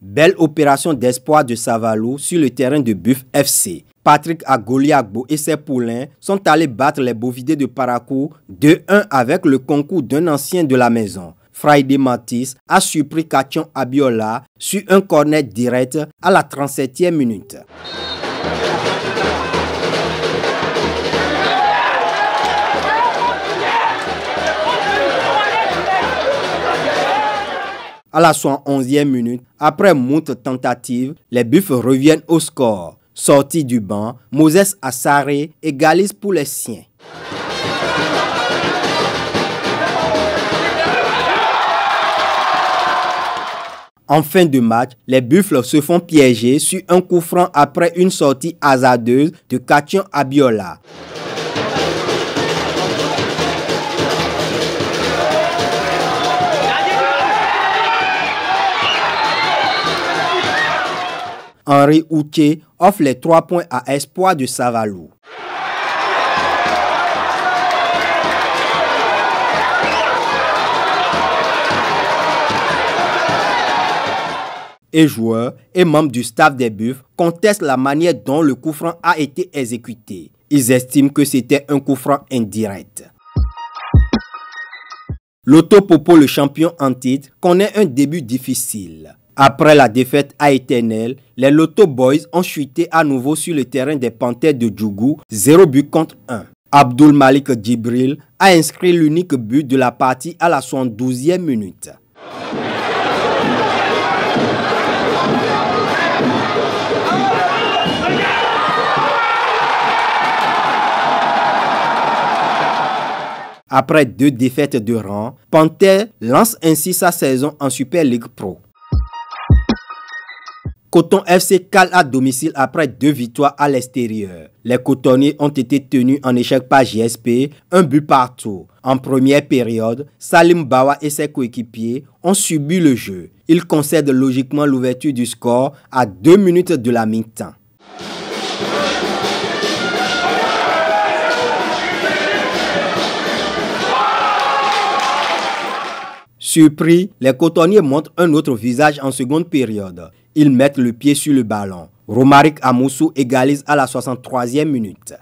Belle opération d'espoir de Savalou sur le terrain de Buff FC. Patrick Agoliagbo et ses poulains sont allés battre les Bovidés de Parakou 2-1 avec le concours d'un ancien de la maison. Friday Matisse a surpris Kation Abiola sur un corner direct à la 37e minute. À la 71e minute, après moult tentatives, les Buffs reviennent au score. Sorti du banc, Moses Assaré égalise pour les siens. En fin de match, les Buffles se font piéger sur un coup franc après une sortie hasardeuse de Kation Abiola. Henri Ouché offre les 3 points à espoir de Savalou. Et joueurs et membres du staff des Buffs contestent la manière dont le coup franc a été exécuté. Ils estiment que c'était un coup franc indirect. Lotto Popo, le champion en titre, connaît un début difficile. Après la défaite à Éternel, les Lotto Boys ont chuté à nouveau sur le terrain des Panthères de Djougou, 0 but contre 1. Abdul Malik Djibril a inscrit l'unique but de la partie à la 72e minute. Après 2 défaites de rang, Panthère lance ainsi sa saison en Super League Pro. Coton FC cale à domicile après 2 victoires à l'extérieur. Les cotonniers ont été tenus en échec par JSP, 1 but partout. En première période, Salim Bawa et ses coéquipiers ont subi le jeu. Ils concèdent logiquement l'ouverture du score à 2 minutes de la mi-temps. Surpris, les cotonniers montrent un autre visage en seconde période. Ils mettent le pied sur le ballon. Romaric Amoussou égalise à la 63e minute.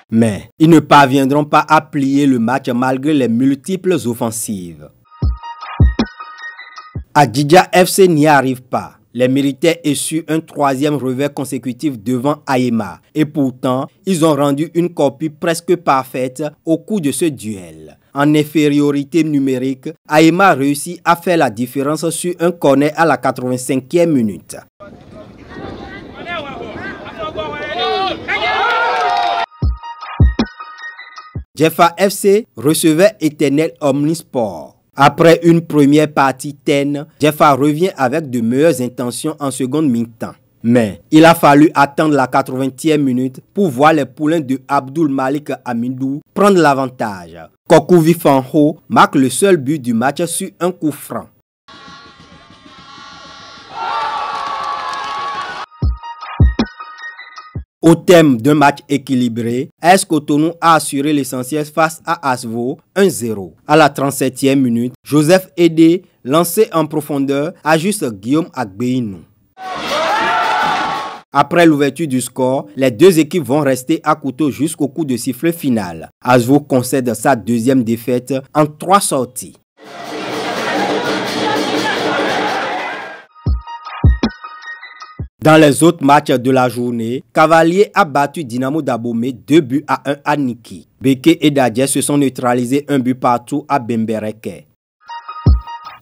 Mais ils ne parviendront pas à plier le match malgré les multiples offensives. Adidja FC n'y arrive pas. Les militaires essuient un 3e revers consécutif devant Aïma. Et pourtant, ils ont rendu une copie presque parfaite au cours de ce duel. En infériorité numérique, Aïma réussit à faire la différence sur un corner à la 85e minute. Jeffa FC recevait Éternel Omnisport. Après une première partie terne, Jeffa revient avec de meilleures intentions en seconde mi-temps. Mais il a fallu attendre la 80e minute pour voir les poulains de Abdul Malik Amidou prendre l'avantage. Kokouvi Fanho marque le seul but du match sur un coup franc. Au thème d'un match équilibré, AS Cotonou a assuré l'essentiel face à Asvo 1-0. À la 37e minute, Joseph Edé, lancé en profondeur, ajuste Guillaume Agbeinou. Après l'ouverture du score, les 2 équipes vont rester à couteau jusqu'au coup de sifflet final. Asvo concède sa 2e défaite en 3 sorties. Dans les autres matchs de la journée, Cavalier a battu Dynamo d'Abomey 2 buts à 1 à Niki. Beke et Dadje se sont neutralisés 1 but partout à Bembereke.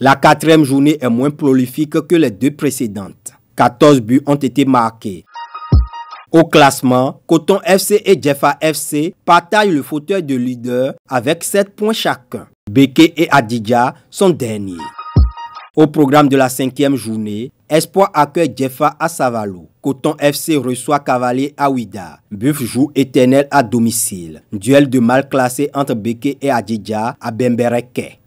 La 4e journée est moins prolifique que les 2 précédentes. 14 buts ont été marqués. Au classement, Coton FC et Jeffa FC partagent le fauteuil de leader avec 7 points chacun. Beke et Adidja sont derniers. Au programme de la 5e journée, Espoir accueille Jeffa à Savalo. Coton FC reçoit Cavalier à Ouida. Buff joue Éternel à domicile. Duel de mal classé entre Beke et Adjidja à Bembereke.